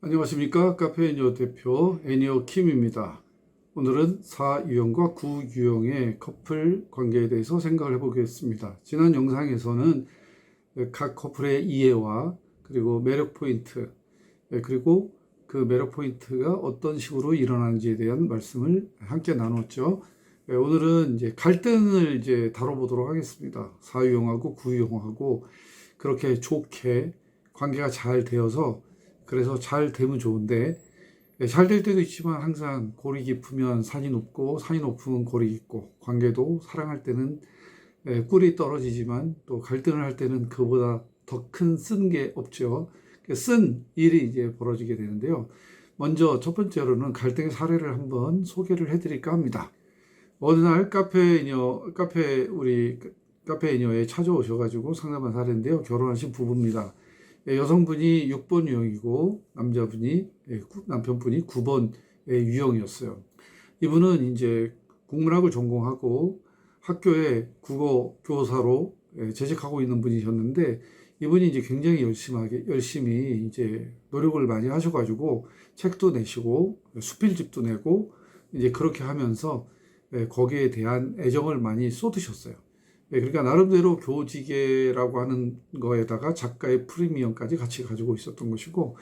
안녕하십니까. 카페애니어 대표 애니어 킴입니다. 오늘은 4유형과 9유형의 커플 관계에 대해서 생각을 해보겠습니다. 지난 영상에서는 각 커플의 이해와 그리고 매력 포인트, 그리고 그 매력 포인트가 어떤 식으로 일어나는지에 대한 말씀을 함께 나눴죠. 오늘은 이제 갈등을 이제 다뤄보도록 하겠습니다. 4유형하고 9유형하고 그렇게 좋게 관계가 잘 되어서 그래서 잘 되면 좋은데 잘 될 때도 있지만 항상 골이 깊으면 산이 높고 산이 높으면 골이 깊고 관계도 사랑할 때는 꿀이 떨어지지만 또 갈등을 할 때는 그보다 더 큰 쓴 게 없죠. 쓴 일이 이제 벌어지게 되는데요. 먼저 첫 번째로는 갈등의 사례를 한번 소개를 해드릴까 합니다. 어느 날 우리 카페이녀에 찾아오셔가지고 상담한 사례인데요. 결혼하신 부부입니다. 여성분이 6번 유형이고 남편분이 9번 유형이었어요. 이분은 이제 국문학을 전공하고 학교에 국어 교사로 재직하고 있는 분이셨는데 이분이 이제 굉장히 열심히 이제 노력을 많이 하셔가지고 책도 내시고 수필집도 내고 이제 그렇게 하면서 거기에 대한 애정을 많이 쏟으셨어요. 그러니까 나름대로 교직이라고 하는 거에다가 작가의 프리미엄까지 같이 가지고 있었던 것이고,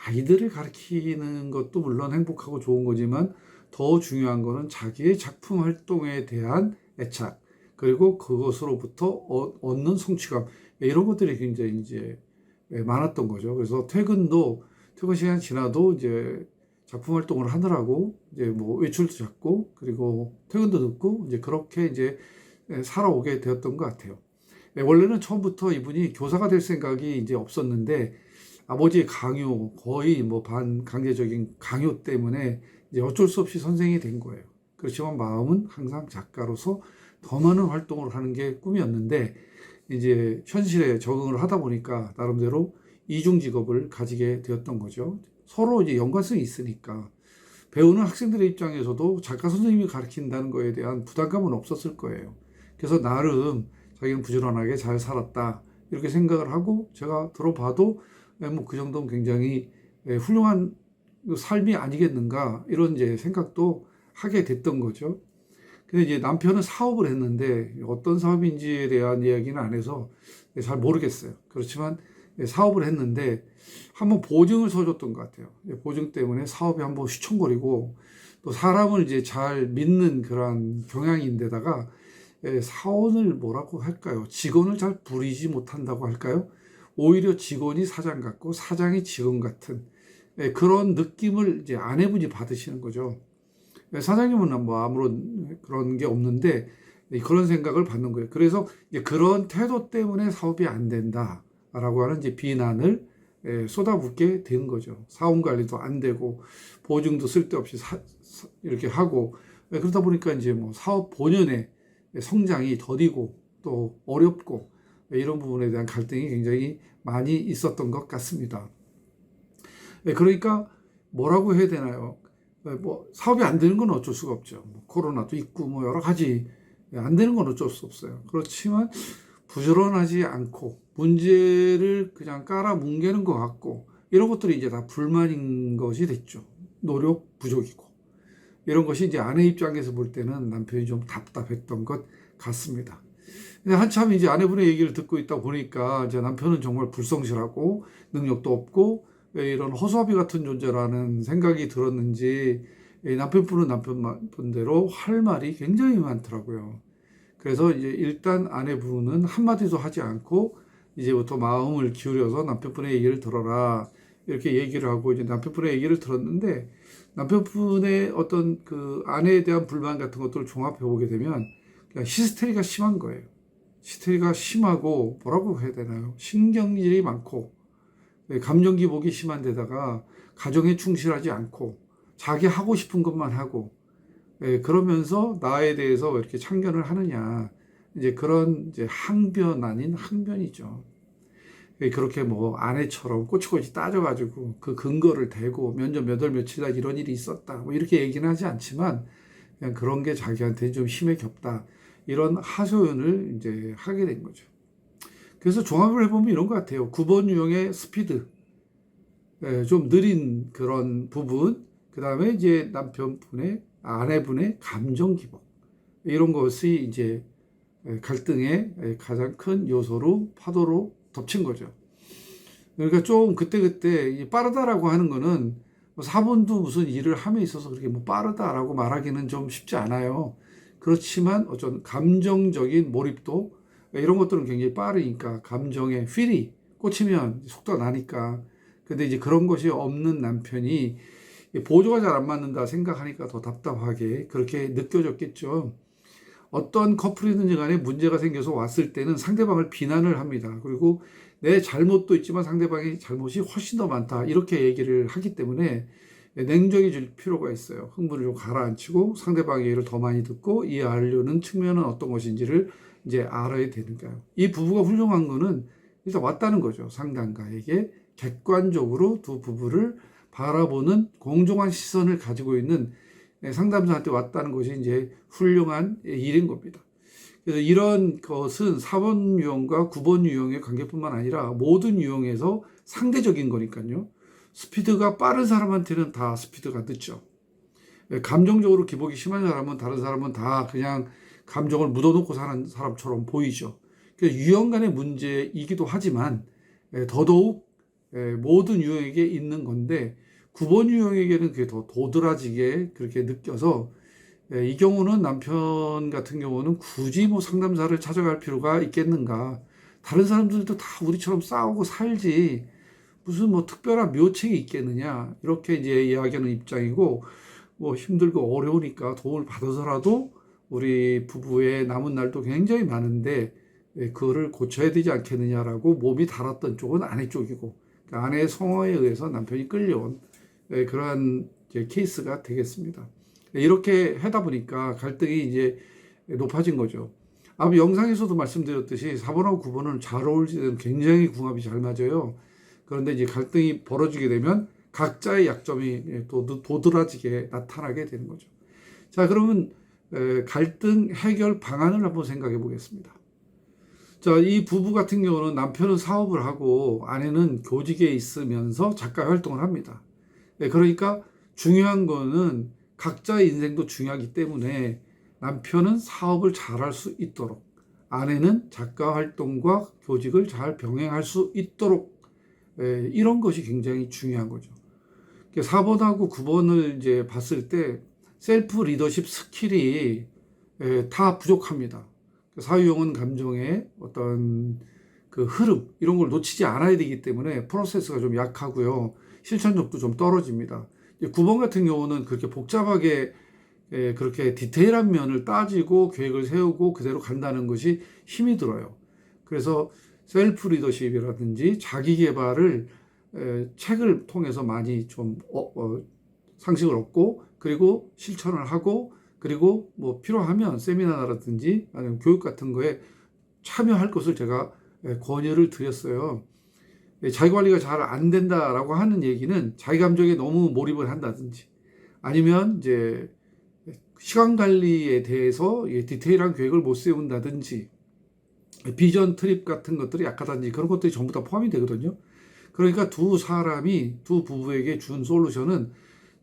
아이들을 가르치는 것도 물론 행복하고 좋은 거지만 더 중요한 거는 자기의 작품 활동에 대한 애착, 그리고 그것으로부터 얻는 성취감, 이런 것들이 굉장히 이제 많았던 거죠. 그래서 퇴근 시간 지나도 이제 작품 활동을 하느라고 이제 뭐 외출도 잡고 그리고 퇴근도 늦고 이제 그렇게 이제 살아오게 되었던 것 같아요. 원래는 처음부터 이분이 교사가 될 생각이 이제 없었는데 아버지의 강요, 거의 뭐 반강제적인 강요 때문에 이제 어쩔 수 없이 선생이 된 거예요. 그렇지만 마음은 항상 작가로서 더 많은 활동을 하는 게 꿈이었는데 이제 현실에 적응을 하다 보니까 나름대로 이중 직업을 가지게 되었던 거죠. 서로 이제 연관성이 있으니까 배우는 학생들의 입장에서도 작가 선생님이 가르친다는 거에 대한 부담감은 없었을 거예요. 그래서 나름 자기는 부지런하게 잘 살았다 이렇게 생각을 하고 제가 들어봐도 뭐 그 정도면 굉장히 훌륭한 삶이 아니겠는가 이런 이제 생각도 하게 됐던 거죠. 근데 이제 남편은 사업을 했는데 어떤 사업인지에 대한 이야기는 안 해서 잘 모르겠어요. 그렇지만 사업을 했는데 한번 보증을 서줬던 것 같아요. 보증 때문에 사업이 한번 휘청거리고 또 사람을 이제 잘 믿는 그런 경향인데다가 사원을 뭐라고 할까요? 직원을 잘 부리지 못한다고 할까요? 오히려 직원이 사장 같고 사장이 직원 같은 그런 느낌을 이제 아내분이 받으시는 거죠. 사장님은 뭐 아무런 그런 게 없는데 그런 생각을 받는 거예요. 그래서 이제 그런 태도 때문에 사업이 안 된다라고 하는 이제 비난을 쏟아붓게 된 거죠. 사원 관리도 안 되고 보증도 쓸데없이 이렇게 하고 그러다 보니까 이제 뭐 사업 본연의 성장이 더디고 또 어렵고 이런 부분에 대한 갈등이 굉장히 많이 있었던 것 같습니다. 그러니까 뭐라고 해야 되나요? 뭐 사업이 안 되는 건 어쩔 수가 없죠. 뭐 코로나도 있고 뭐 여러 가지 안 되는 건 어쩔 수 없어요. 그렇지만 부지런하지 않고 문제를 그냥 깔아뭉개는 것 같고 이런 것들이 이제 다 불만인 것이 됐죠. 노력 부족이고 이런 것이 이제 아내 입장에서 볼 때는 남편이 좀 답답했던 것 같습니다. 근데 한참 이제 아내분의 얘기를 듣고 있다 보니까 이제 남편은 정말 불성실하고 능력도 없고 이런 허수아비 같은 존재라는 생각이 들었는지 남편분은 남편대로 할 말이 굉장히 많더라고요. 그래서 이제 일단 아내분은 한마디도 하지 않고 이제부터 마음을 기울여서 남편분의 얘기를 들어라 이렇게 얘기를 하고 이제 남편분의 얘기를 들었는데 남편분의 어떤 그 아내에 대한 불만 같은 것들을 종합해 보게 되면 그냥 히스테리가 심한 거예요. 히스테리가 심하고 뭐라고 해야 되나요? 신경질이 많고 감정 기복이 심한 데다가 가정에 충실하지 않고 자기 하고 싶은 것만 하고 그러면서 나에 대해서 왜 이렇게 참견을 하느냐 이제 그런 이제 항변 아닌 항변이죠. 그렇게 뭐 아내처럼 꼬치꼬치 따져가지고 그 근거를 대고 몇 월 며칠 날 이런 일이 있었다 뭐 이렇게 얘기는 하지 않지만 그냥 그런 게 자기한테 좀 힘에 겹다 이런 하소연을 이제 하게 된 거죠. 그래서 종합을 해보면 이런 것 같아요. 9번 유형의 스피드 좀 느린 그런 부분, 그 다음에 이제 아내분의 감정 기복, 이런 것이 이제 갈등의 가장 큰 요소로 파도로 덮친 거죠. 그러니까 좀 그때그때 빠르다라고 하는 거는 뭐 사본도 무슨 일을 함에 있어서 그렇게 뭐 빠르다라고 말하기는 좀 쉽지 않아요. 그렇지만 어떤 감정적인 몰입도 이런 것들은 굉장히 빠르니까 감정의 필이 꽂히면 속도가 나니까. 근데 이제 그런 것이 없는 남편이 보조가 잘 안 맞는다 생각하니까 더 답답하게 그렇게 느껴졌겠죠. 어떤 커플이든지 간에 문제가 생겨서 왔을 때는 상대방을 비난을 합니다. 그리고 내 잘못도 있지만 상대방의 잘못이 훨씬 더 많다. 이렇게 얘기를 하기 때문에 냉정해질 필요가 있어요. 흥분을 좀 가라앉히고 상대방의 얘기를 더 많이 듣고 이해하려는 측면은 어떤 것인지를 이제 알아야 되니까요. 이 부부가 훌륭한 거는 일단 왔다는 거죠. 상담가에게 객관적으로 두 부부를 바라보는 공정한 시선을 가지고 있는 상담사한테 왔다는 것이 이제 훌륭한 일인 겁니다. 그래서 이런 것은 4번 유형과 9번 유형의 관계뿐만 아니라 모든 유형에서 상대적인 거니까요. 스피드가 빠른 사람한테는 다 스피드가 늦죠. 감정적으로 기복이 심한 사람은 다른 사람은 다 그냥 감정을 묻어놓고 사는 사람처럼 보이죠. 그래서 유형 간의 문제이기도 하지만 더더욱 모든 유형에게 있는 건데 9번 유형에게는 그게 더 도드라지게 그렇게 느껴서 이 경우는 남편 같은 경우는 굳이 뭐 상담사를 찾아갈 필요가 있겠는가. 다른 사람들도 다 우리처럼 싸우고 살지. 무슨 뭐 특별한 묘책이 있겠느냐. 이렇게 이제 이야기하는 입장이고, 뭐 힘들고 어려우니까 도움을 받아서라도 우리 부부의 남은 날도 굉장히 많은데, 그거를 고쳐야 되지 않겠느냐라고 몸이 달았던 쪽은 아내 쪽이고, 그러니까 아내의 성화에 의해서 남편이 끌려온 그러한 이제 케이스가 되겠습니다. 이렇게 하다 보니까 갈등이 이제 높아진 거죠. 아마 영상에서도 말씀드렸듯이 4번하고 9번은 잘 어울리게 되면 굉장히 궁합이 잘 맞아요. 그런데 이제 갈등이 벌어지게 되면 각자의 약점이 또 도드라지게 나타나게 되는 거죠. 자, 그러면 갈등 해결 방안을 한번 생각해 보겠습니다. 자, 이 부부 같은 경우는 남편은 사업을 하고 아내는 교직에 있으면서 작가 활동을 합니다. 그러니까 중요한 거는 각자의 인생도 중요하기 때문에 남편은 사업을 잘할 수 있도록 아내는 작가 활동과 교직을 잘 병행할 수 있도록 이런 것이 굉장히 중요한 거죠. 4번하고 9번을 이제 봤을 때 셀프 리더십 스킬이 다 부족합니다. 사유형은 감정의 어떤 그 흐름 이런 걸 놓치지 않아야 되기 때문에 프로세스가 좀 약하고요. 실천력도 좀 떨어집니다. 9번 같은 경우는 그렇게 복잡하게 그렇게 디테일한 면을 따지고 계획을 세우고 그대로 간다는 것이 힘이 들어요. 그래서 셀프 리더십이라든지 자기 개발을 책을 통해서 많이 좀 상식을 얻고 그리고 실천을 하고 그리고 뭐 필요하면 세미나라든지 아니면 교육 같은 거에 참여할 것을 제가 권유를 드렸어요. 자기 관리가 잘 안 된다라고 하는 얘기는 자기 감정에 너무 몰입을 한다든지 아니면 이제 시간 관리에 대해서 디테일한 계획을 못 세운다든지 비전 트립 같은 것들이 약하다든지 그런 것들이 전부 다 포함이 되거든요. 그러니까 두 부부에게 준 솔루션은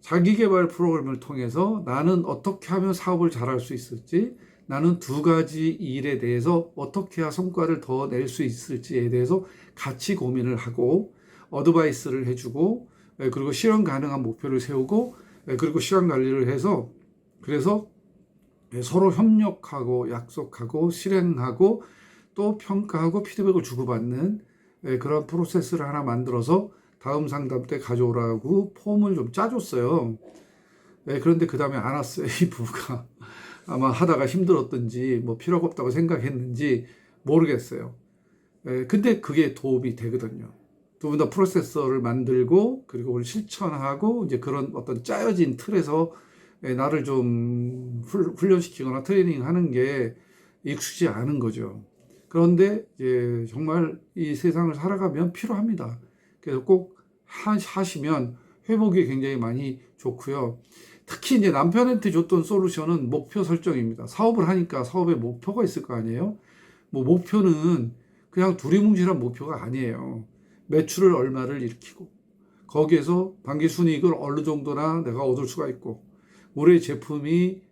자기 개발 프로그램을 통해서 나는 어떻게 하면 사업을 잘할 수 있을지, 나는 두 가지 일에 대해서 어떻게 해야 성과를 더 낼 수 있을지에 대해서 같이 고민을 하고 어드바이스를 해주고 그리고 실현 가능한 목표를 세우고 그리고 시간 관리를 해서 그래서 서로 협력하고 약속하고 실행하고 또 평가하고 피드백을 주고받는 그런 프로세스를 하나 만들어서 다음 상담 때 가져오라고 폼을 좀 짜줬어요. 그런데 그 다음에 안 왔어요. 이 부부가 아마 하다가 힘들었든지 뭐 필요가 없다고 생각했는지 모르겠어요. 근데 그게 도움이 되거든요. 두 분 다 프로세서를 만들고 그리고 그걸 실천하고 이제 그런 어떤 짜여진 틀에서 나를 좀 훈련시키거나 트레이닝하는 게 익숙지 않은 거죠. 그런데 이제 정말 이 세상을 살아가면 필요합니다. 그래서 꼭 하시면 회복이 굉장히 많이 좋고요. 특히 이제 남편한테 줬던 솔루션은 목표 설정입니다. 사업을 하니까 사업에 목표가 있을 거 아니에요? 뭐 목표는 그냥 두리뭉실한 목표가 아니에요. 매출을 얼마를 일으키고 거기에서 단기 순이익을 어느 정도나 내가 얻을 수가 있고, 우리의 제품이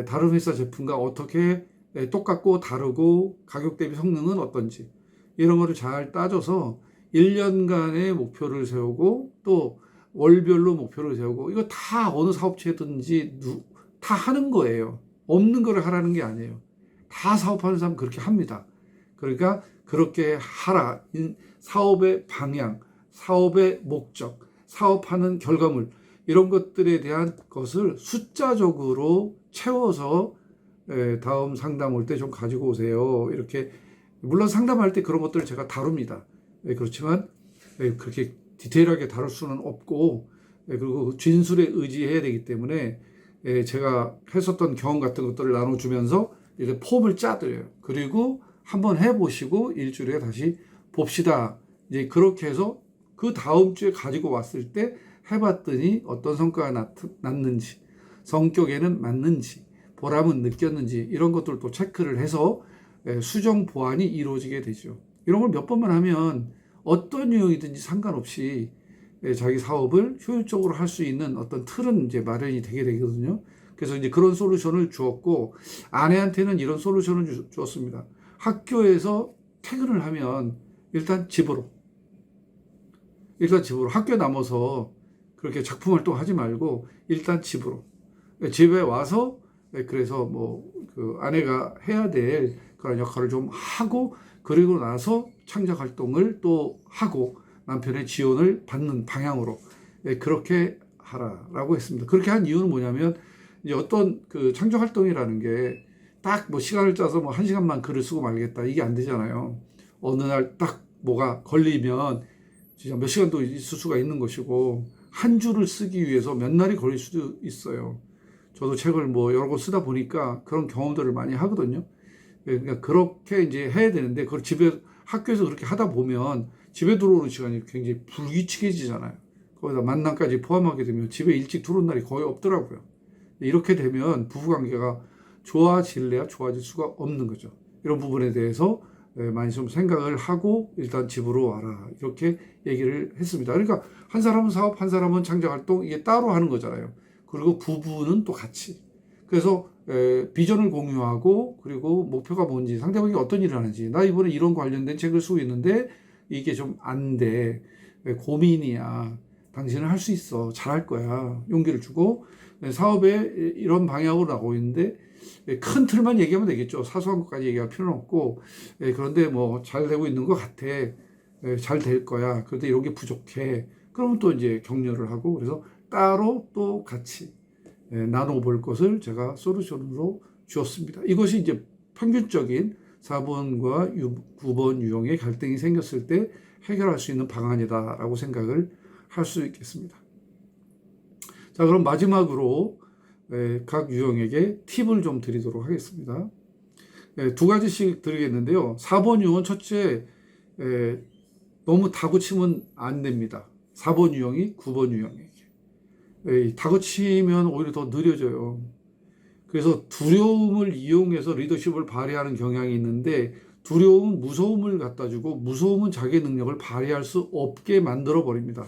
다른 회사 제품과 어떻게 똑같고 다르고 가격 대비 성능은 어떤지, 이런 거를 잘 따져서 1년간의 목표를 세우고 또 월별로 목표를 세우고, 이거 다 어느 사업체든지 다 하는 거예요. 없는 거를 하라는 게 아니에요. 다 사업하는 사람 그렇게 합니다. 그러니까 그렇게 하라. 사업의 방향, 사업의 목적, 사업하는 결과물, 이런 것들에 대한 것을 숫자적으로 채워서 다음 상담 올 때 좀 가지고 오세요. 이렇게, 물론 상담할 때 그런 것들을 제가 다룹니다. 그렇지만 그렇게 디테일하게 다룰 수는 없고, 그리고 진술에 의지해야 되기 때문에 제가 했었던 경험 같은 것들을 나눠주면서 이제 폼을 짜드려요. 그리고 한번 해보시고 일주일에 다시 봅시다. 이제 그렇게 해서 그 다음 주에 가지고 왔을 때 해봤더니 어떤 성과가 났는지, 성격에는 맞는지, 보람은 느꼈는지, 이런 것들도 체크를 해서 수정 보완이 이루어지게 되죠. 이런 걸 몇 번만 하면 어떤 유형이든지 상관없이 자기 사업을 효율적으로 할 수 있는 어떤 틀은 이제 마련이 되게 되거든요. 그래서 이제 그런 솔루션을 주었고, 아내한테는 이런 솔루션을 주었습니다. 학교에서 퇴근을 하면 일단 집으로 학교 남아서 그렇게 작품 활동 하지 말고 일단 집으로, 집에 와서 그래서 뭐 그 아내가 해야 될 그런 역할을 좀 하고, 그리고 나서 창작 활동을 또 하고 남편의 지원을 받는 방향으로 그렇게 하라라고 했습니다. 그렇게 한 이유는 뭐냐면, 이제 어떤 그 창작 활동이라는 게 딱 뭐 시간을 짜서 뭐 1시간만 글을 쓰고 말겠다, 이게 안 되잖아요. 어느 날 딱 뭐가 걸리면 진짜 몇 시간도 있을 수가 있는 것이고, 한 줄을 쓰기 위해서 몇 날이 걸릴 수도 있어요. 저도 책을 뭐 여러 권 쓰다 보니까 그런 경험들을 많이 하거든요. 그러니까 그렇게 이제 해야 되는데, 그걸 학교에서 그렇게 하다 보면 집에 들어오는 시간이 굉장히 불규칙해지잖아요. 거기다 만남까지 포함하게 되면 집에 일찍 들어온 날이 거의 없더라고요. 이렇게 되면 부부관계가 좋아질래야 좋아질 수가 없는 거죠. 이런 부분에 대해서 많이 좀 생각을 하고 일단 집으로 와라, 이렇게 얘기를 했습니다. 그러니까 한 사람은 사업, 한 사람은 창작활동, 이게 따로 하는 거잖아요. 그리고 부부는 또 같이. 그래서 비전을 공유하고, 그리고 목표가 뭔지, 상대방이 어떤 일을 하는지, 나 이번에 이런 관련된 책을 쓰고 있는데 이게 좀 안 돼, 고민이야, 당신은 할 수 있어, 잘할 거야, 용기를 주고, 사업에 이런 방향으로 나가고 있는데 큰 틀만 얘기하면 되겠죠. 사소한 것까지 얘기할 필요는 없고, 그런데 뭐 잘 되고 있는 것 같아, 잘 될 거야, 그런데 이런 게 부족해, 그러면 또 이제 격려를 하고, 그래서 따로 또 같이 나눠볼 것을 제가 솔루션으로 주었습니다. 이것이 이제 평균적인 4번과 9번 유형의 갈등이 생겼을 때 해결할 수 있는 방안이다라고 생각을 할 수 있겠습니다. 자, 그럼 마지막으로 각 유형에게 팁을 좀 드리도록 하겠습니다. 두 가지씩 드리겠는데요. 4번 유형은 첫째, 너무 다그치면 안 됩니다. 4번 유형이 9번 유형에게. 다그치면 오히려 더 느려져요. 그래서 두려움을 이용해서 리더십을 발휘하는 경향이 있는데, 두려움은 무서움을 갖다 주고, 무서움은 자기의 능력을 발휘할 수 없게 만들어 버립니다.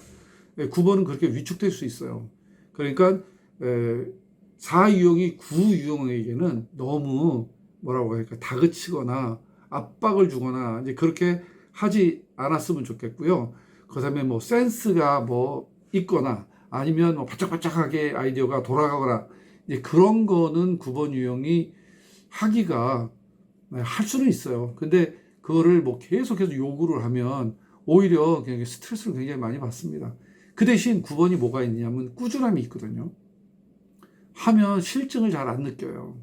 9번은 그렇게 위축될 수 있어요. 그러니까 4유형이 9유형에게는 너무 뭐라고 할까, 다그치거나 압박을 주거나 이제 그렇게 하지 않았으면 좋겠고요. 그다음에 뭐 센스가 뭐 있거나 아니면 뭐 바짝바짝하게 아이디어가 돌아가거나, 이제 그런 거는 9번 유형이 하기가 할 수는 있어요. 근데 그거를 뭐 계속해서 요구를 하면 오히려 그냥 스트레스를 굉장히 많이 받습니다. 그 대신 9번이 뭐가 있냐면 꾸준함이 있거든요. 하면 실증을 잘 안 느껴요.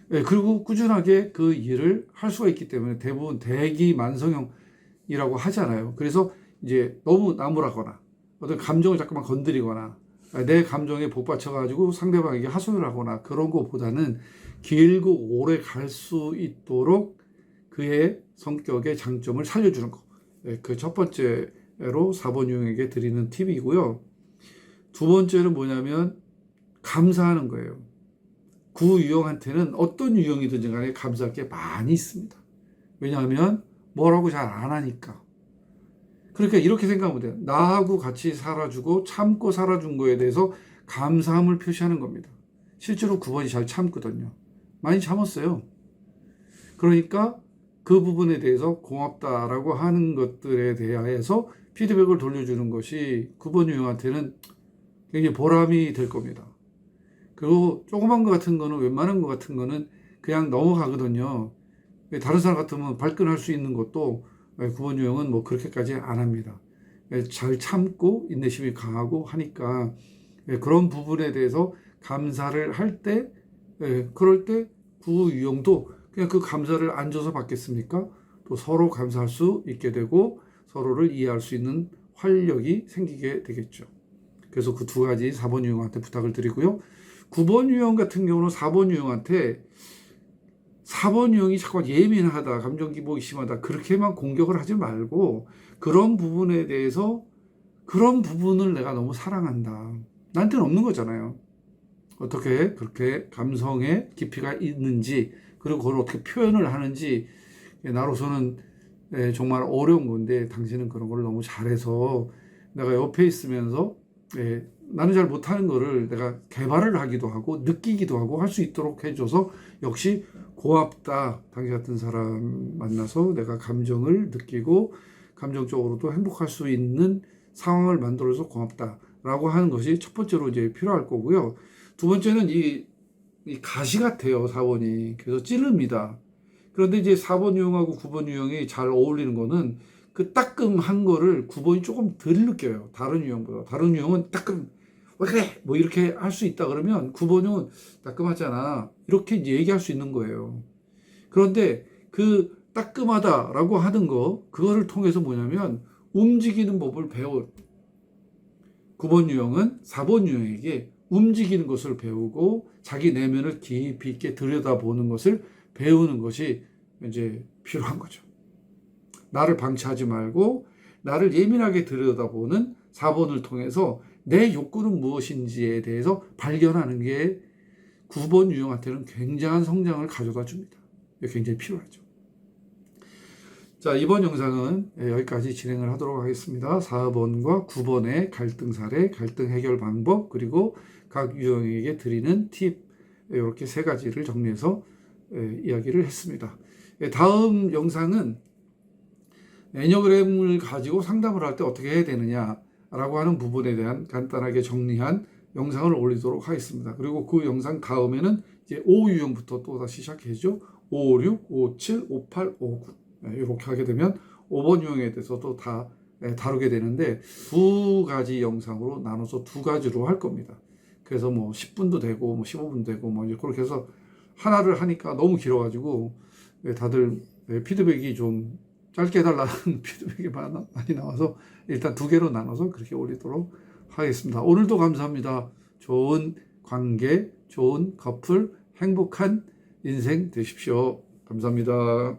그리고 꾸준하게 그 일을 할 수가 있기 때문에 대부분 대기만성형이라고 하잖아요. 그래서 이제 너무 나무라거나 어떤 감정을 자꾸만 건드리거나 내 감정에 복받쳐가지고 상대방에게 하소연을 하거나 그런 것보다는 길고 오래 갈 수 있도록 그의 성격의 장점을 살려주는 거. 그 첫 번째로 4번 유형에게 드리는 팁이고요. 두 번째는 뭐냐면 감사하는 거예요. 9 유형한테는 어떤 유형이든지 간에 감사할 게 많이 있습니다. 왜냐하면 뭐라고 잘 안 하니까. 그러니까 이렇게 생각하면 돼요. 나하고 같이 살아주고 참고 살아준 거에 대해서 감사함을 표시하는 겁니다. 실제로 9번이 잘 참거든요. 많이 참았어요. 그러니까 그 부분에 대해서 고맙다라고 하는 것들에 대해서 피드백을 돌려주는 것이 9번 유형한테는 굉장히 보람이 될 겁니다. 그리고 조그만 거 같은 거는, 웬만한 거 같은 거는 그냥 넘어가거든요. 다른 사람 같으면 발끈할 수 있는 것도 9번 유형은 뭐 그렇게까지 안 합니다. 잘 참고 인내심이 강하고 하니까 그런 부분에 대해서 감사를 할 때, 그럴 때 9 유형도 그냥 그 감사를 안 줘서 받겠습니까? 또 서로 감사할 수 있게 되고 서로를 이해할 수 있는 활력이 생기게 되겠죠. 그래서 그 두 가지 4번 유형한테 부탁을 드리고요. 9번 유형 같은 경우는 4번 유형한테 4번 유형이 잠깐 예민하다, 감정 기복이 심하다, 그렇게만 공격을 하지 말고 그런 부분에 대해서 그런 부분을 내가 너무 사랑한다. 나한테는 없는 거잖아요. 어떻게 그렇게 감성의 깊이가 있는지, 그리고 그걸 어떻게 표현을 하는지 나로서는 정말 어려운 건데 당신은 그런 걸 너무 잘해서 내가 옆에 있으면서 나는 잘 못하는 거를 내가 개발을 하기도 하고 느끼기도 하고 할 수 있도록 해줘서 역시 고맙다. 당신 같은 사람 만나서 내가 감정을 느끼고 감정적으로도 행복할 수 있는 상황을 만들어서 고맙다라고 하는 것이 첫 번째로 이제 필요할 거고요. 두 번째는 이 가시 같아요, 4번이. 그래서 찌릅니다. 그런데 이제 4번 유형하고 9번 유형이 잘 어울리는 거는 그 따끔한 거를 9번이 조금 덜 느껴요. 다른 유형보다. 다른 유형은 따끔, 왜 그래? 뭐 이렇게 할 수 있다 그러면 9번은 따끔하잖아. 이렇게 이제 얘기할 수 있는 거예요. 그런데 그 따끔하다라고 하는 거, 그거를 통해서 뭐냐면 움직이는 법을 배워. 9번 유형은 4번 유형에게 움직이는 것을 배우고 자기 내면을 깊이 있게 들여다보는 것을 배우는 것이 이제 필요한 거죠. 나를 방치하지 말고 나를 예민하게 들여다보는 4번을 통해서 내 욕구는 무엇인지에 대해서 발견하는 게 9번 유형한테는 굉장한 성장을 가져다 줍니다. 이게 굉장히 필요하죠. 자, 이번 영상은 여기까지 진행을 하도록 하겠습니다. 4번과 9번의 갈등 사례, 갈등 해결 방법, 그리고 각 유형에게 드리는 팁, 이렇게 세 가지를 정리해서 이야기를 했습니다. 다음 영상은 애니어그램을 가지고 상담을 할 때 어떻게 해야 되느냐라고 하는 부분에 대한 간단하게 정리한 영상을 올리도록 하겠습니다. 그리고 그 영상 다음에는 이제 5유형부터 또 다시 시작해죠. 5, 6, 5, 7, 5, 8, 5, 9 이렇게 하게 되면 5번 유형에 대해서도 다 다루게 되는데 두 가지 영상으로 나눠서 두 가지로 할 겁니다. 그래서 뭐 10분도 되고 뭐 15분도 되고 뭐 이제 그렇게 해서 하나를 하니까 너무 길어가지고 다들 피드백이 좀 짧게 해달라는 피드백이 많이 나와서 일단 두 개로 나눠서 그렇게 올리도록 하겠습니다. 오늘도 감사합니다. 좋은 관계, 좋은 커플, 행복한 인생 되십시오. 감사합니다.